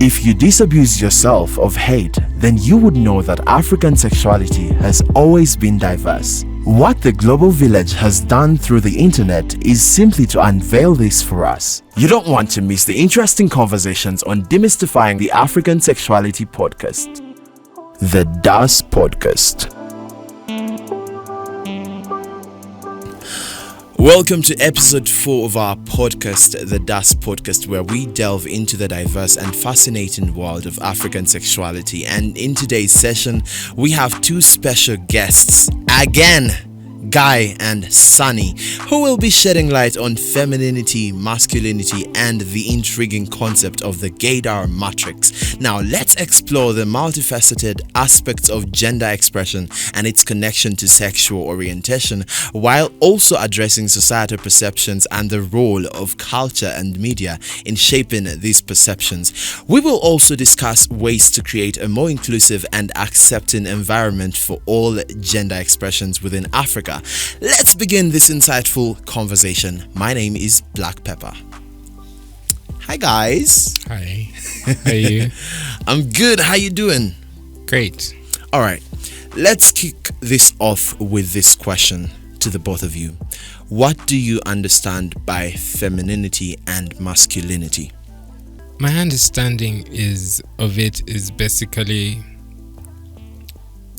If you disabuse yourself of hate, then you would know that African sexuality has always been diverse. What the Global Village has done through the internet is simply to unveil this for us. You don't want to miss the interesting conversations on demystifying the African Sexuality podcast. The Das Podcast. Welcome to episode 4 of our podcast, The Das Podcast, where we delve into the diverse and fascinating world of African sexuality. And in today's session, we have two special guests again, Guy and Sanie, who will be shedding light on femininity, masculinity, and the intriguing concept of the Gaydar matrix. Now, let's explore the multifaceted aspects of gender expression and its connection to sexual orientation, while also addressing societal perceptions and the role of culture and media in shaping these perceptions. We will also discuss ways to create a more inclusive and accepting environment for all gender expressions within Africa. Let's begin this insightful conversation. My name is Black Pepper. Hi guys. Hi. How are you? I'm good. How you doing? Great. All right. Let's kick this off with this question to the both of you. What do you understand by femininity and masculinity? My understanding of it is basically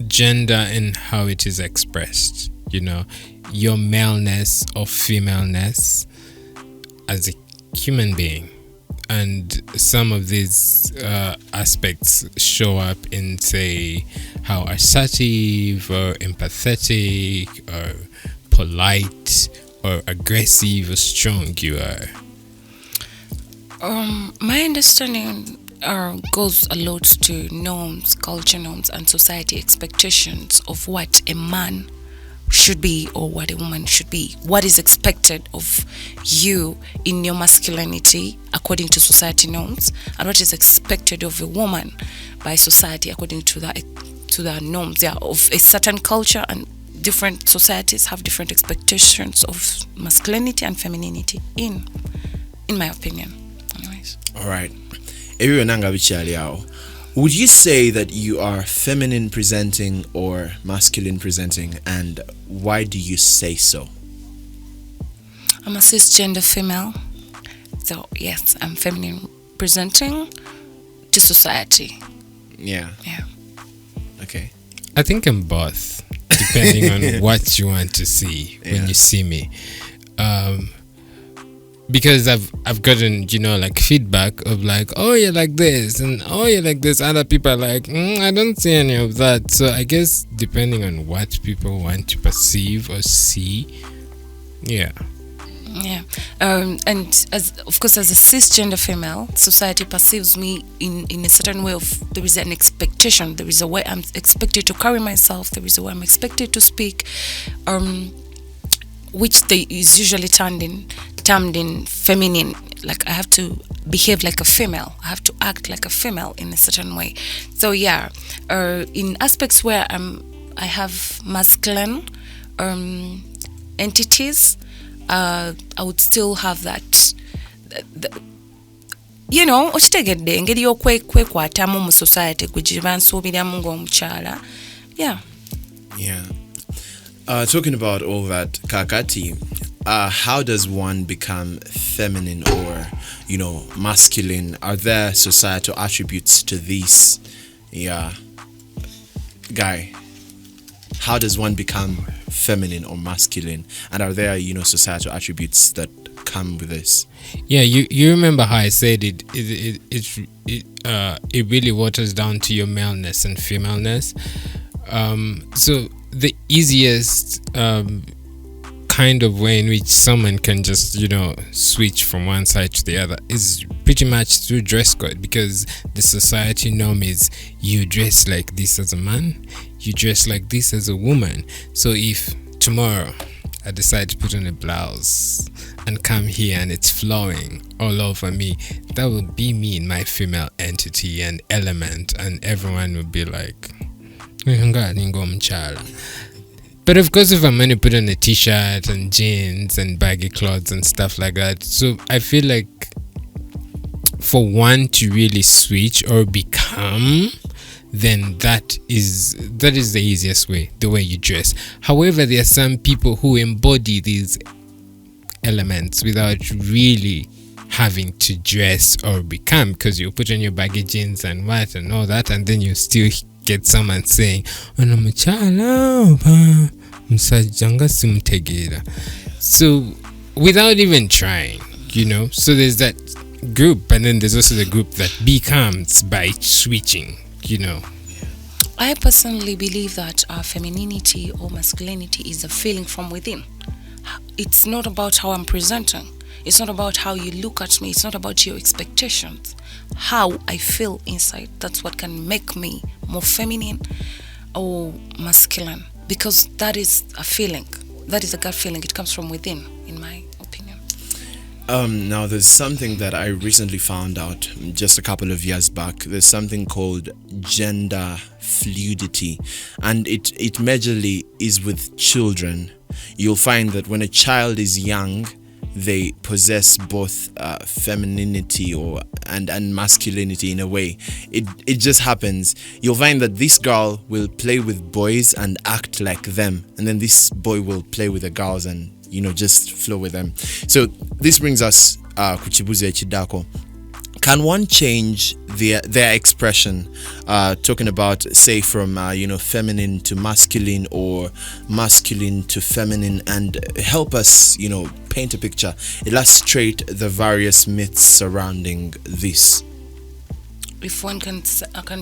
gender and how it is expressed. You know, your maleness or femaleness as a human being. And some of these aspects show up in, say, how assertive or empathetic or polite or aggressive or strong you are. My understanding goes a lot to norms, culture norms, and society expectations of what a man should be or what a woman should be. What is expected of you in your masculinity according to society norms, and what is expected of a woman by society according to the norms of a certain culture. And different societies have different expectations of masculinity and femininity in my opinion. Anyways. All right. Would you say that you are feminine presenting or masculine presenting, and why do you say so? I'm a cisgender female, so yes, I'm feminine presenting to society. Yeah. Okay. I think I'm both, depending on what you want to see when you see me. Because I've gotten, like feedback of like, oh, you're like this, and oh, you're like this. Other people are like, I don't see any of that. So I guess depending on what people want to perceive or see, yeah. And as a cisgender female, society perceives me in a certain way of there is an expectation. There is a way I'm expected to carry myself. There is a way I'm expected to speak, which is usually termed in feminine. Like I have to behave like a female. I have to act like a female in a certain way. So in aspects where I have masculine entities, I would still have that. Okitegedde engeri y'okwekwatamu mu society kugira nsuubiramu ng'omukyala. Yeah. Talking about all that, Kakati, how does one become feminine or, masculine? Are there societal attributes to these? Yeah. Guy, how does one become feminine or masculine? And are there, societal attributes that come with this? Yeah, you remember how I said it really waters down to your maleness and femaleness. So the easiest kind of way in which someone can just switch from one side to the other is pretty much through dress code, because the society norm is you dress like this as a man, you dress like this as a woman. So if tomorrow I decide to put on a blouse and come here and it's flowing all over me, that will be me in my female entity and element, and everyone will be like, but of course, if I'm going to put on a t-shirt and jeans and baggy clothes and stuff like that, so I feel like for one to really switch or become, then that is the easiest way, the way you dress. However, there are some people who embody these elements without really having to dress or become, because you put on your baggy jeans and what and all that, and then you still get someone saying, so without even trying, so there's that group, and then there's also the group that becomes by switching. I personally believe that femininity or masculinity is a feeling from within. It's not about how I'm presenting. It's not about how you look at me. It's not about your expectations. How I feel inside, that's what can make me more feminine or masculine, because that is a feeling. That is a gut feeling. It comes from within, in my opinion. Now there's something that I recently found out just a couple of years back. There's something called gender fluidity, and it majorly is with children. You'll find that when a child is young, they possess both femininity and masculinity in a way. It just happens. You'll find that this girl will play with boys and act like them, and then this boy will play with the girls and just flow with them. So this brings us kuchibuze chidako. Can one change their expression, talking about, say, from feminine to masculine or masculine to feminine, and help us paint a picture, illustrate the various myths surrounding this? If one can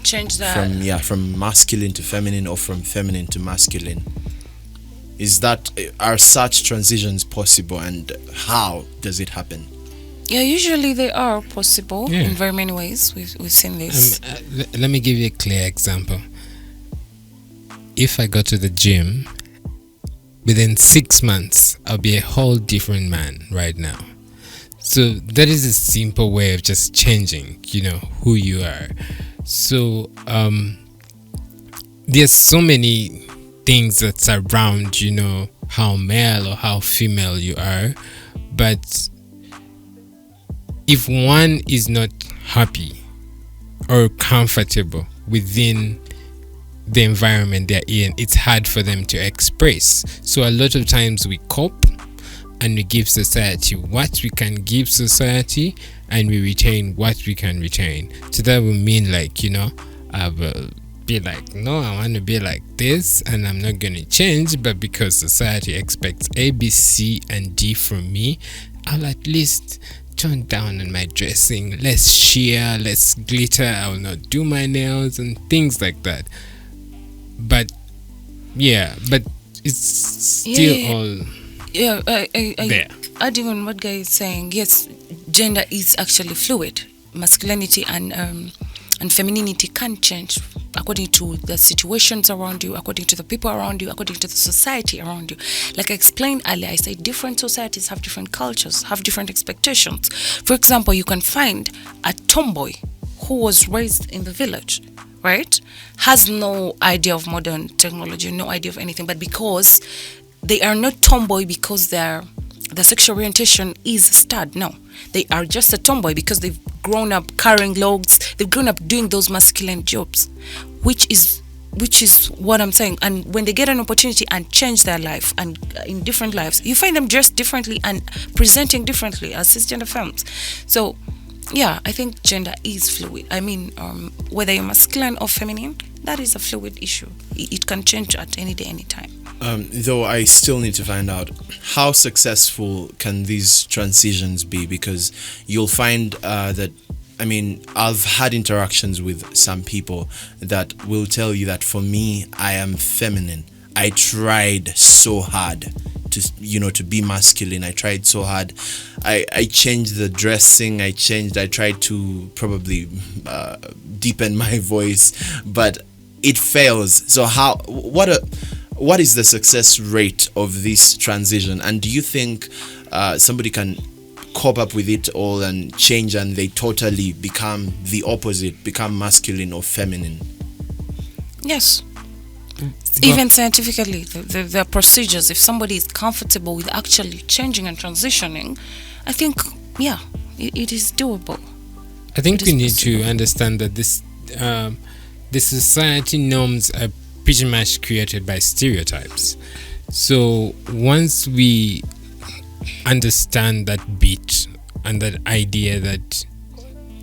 change that from masculine to feminine or from feminine to masculine, are such transitions possible, and how does it happen? Yeah, usually they are possible in very many ways. We've seen this. Let me give you a clear example. If I go to the gym, within 6 months, I'll be a whole different man right now. So that is a simple way of just changing, who you are. So there's so many things that surround, how male or how female you are, but if one is not happy or comfortable within the environment they're in, it's hard for them to express. So a lot of times we cope and we give society what we can give society, and we retain what we can retain. So that will mean I will be like, no, I want to be like this and I'm not going to change, but because society expects A, B, C, and D from me, I'll at least tone down on my dressing, less sheer, less glitter, I will not do my nails and things like that. But it's still all there. Adding on what Guy is saying, yes, gender is actually fluid. Masculinity and femininity can change according to the situations around you, according to the people around you, according to the society around you. Like I explained earlier, I said different societies have different cultures, have different expectations. For example, you can find a tomboy who was raised in the village, right? Has no idea of modern technology, no idea of anything, but because they are not tomboy because their sexual orientation is stud. No, they are just a tomboy because they've grown up carrying logs, they've grown up doing those masculine jobs, which is what I'm saying. And when they get an opportunity and change their life and in different lives, you find them dressed differently and presenting differently as cisgender femmes. So yeah, I think gender is fluid. I mean, whether you're masculine or feminine, that is a fluid issue. It can change at any day, any time. Though I still need to find out how successful can these transitions be, because you'll find that, I mean, I've had interactions with some people that will tell you that for me, I am feminine. I tried so hard to be masculine. I tried so hard. I changed the dressing. I tried to probably deepen my voice, but it fails. So what is the success rate of this transition? And do you think somebody can cope up with it all and change and they totally become the opposite, become masculine or feminine? Yes. Even scientifically, there are procedures. If somebody is comfortable with actually changing and transitioning, I think, yeah, it is doable. I think we need to understand that the society norms are pretty much created by stereotypes. So once we understand that bit and that idea that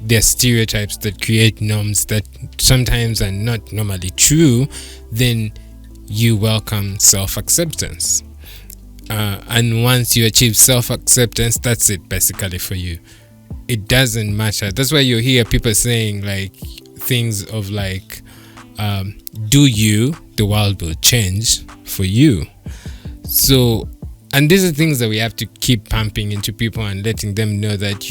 there are stereotypes that create norms that sometimes are not normally true, then you welcome self-acceptance. And once you achieve self-acceptance, that's it basically for you. It doesn't matter. That's why you hear people saying like things of like, do you, the world will change for you. So, and these are things that we have to keep pumping into people and letting them know that,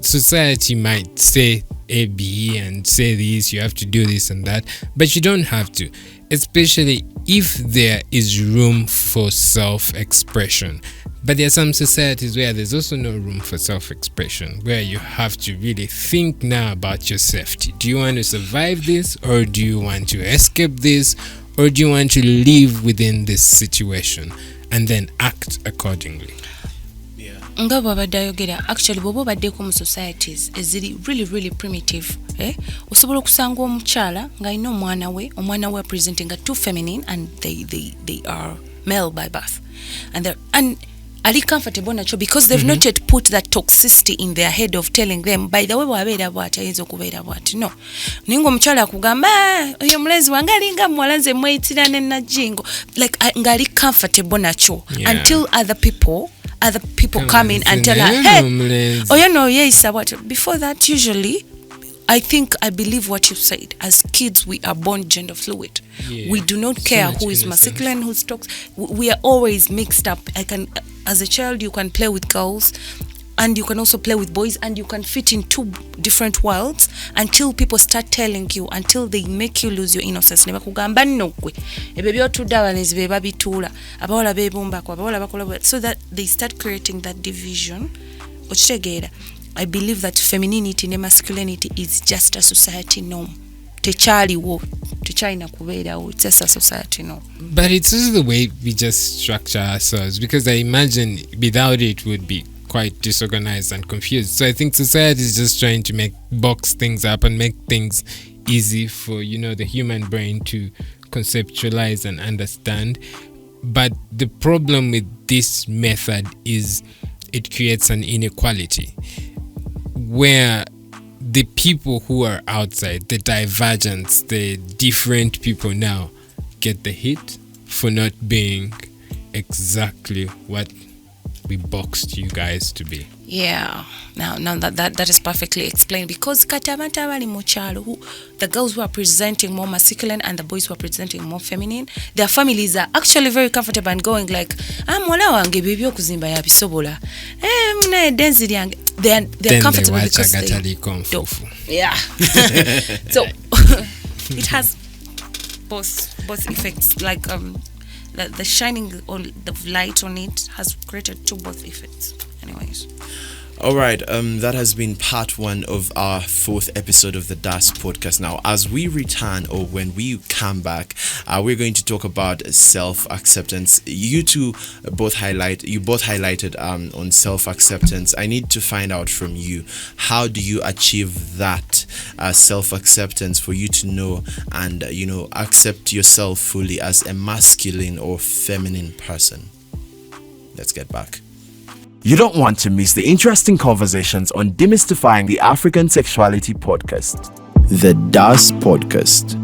society might say A, B, and say this, you have to do this and that, but you don't have to, especially if there is room for self-expression. But there are some societies where there's also no room for self-expression, where you have to really think now about your safety. Do you want to survive this, or do you want to escape this, or do you want to live within this situation and then act accordingly? Nga bwabadde ayogera actually bw'oba obaddeko mu societies eziri really primitive, osobola okusanga omukyala ng'alina omwana we presenting nga too feminine and they are male by birth, and ali comfortable nacho because they've not yet put that toxicity in their head of telling them by the way bwabeera bwati ayinza okubeera bwati. No, ninga omukyala akugamba oyo mulenzi wange alinga muwala nze mweyitira ne najingo, like ngali comfortable nacho until other people come in and tell her, hey, oh you know, yes, what. Before that, usually, I believe what you said. As kids, we are born gender fluid. Yeah. We do not care who is masculine, who's toxic. We are always mixed up. As a child, you can play with girls, and you can also play with boys, and you can fit in two different worlds until people start telling you, until they make you lose your innocence. So that they start creating that division. I believe that femininity and masculinity is just a society norm. It's just a society norm. But it's also the way we just structure ourselves, because I imagine without it would be quite disorganized and confused. So I think society is just trying to box things up and make things easy for the human brain to conceptualize and understand. But the problem with this method is it creates an inequality where the people who are outside, the divergence, the different people now get the hit for not being exactly what we boxed you guys to be. Yeah. Now that is perfectly explained, because the girls who are presenting more masculine and the boys who are presenting more feminine, their families are actually very comfortable and going like, mwana wange bibi okuzimba yabisobola. They're comfortable because they don't. Yeah. So it has both effects, like the shining or the light on it has created both effects. Anyways. All right, that has been part 1 of our 4th episode of the DAS podcast. Now, as we return, or when we come back, we're going to talk about self-acceptance. You both highlighted on self-acceptance. I need to find out from you, how do you achieve that self-acceptance for you to know and accept yourself fully as a masculine or feminine person? Let's get back. You don't want to miss the interesting conversations on Demystifying the African Sexuality podcast. The DAS podcast.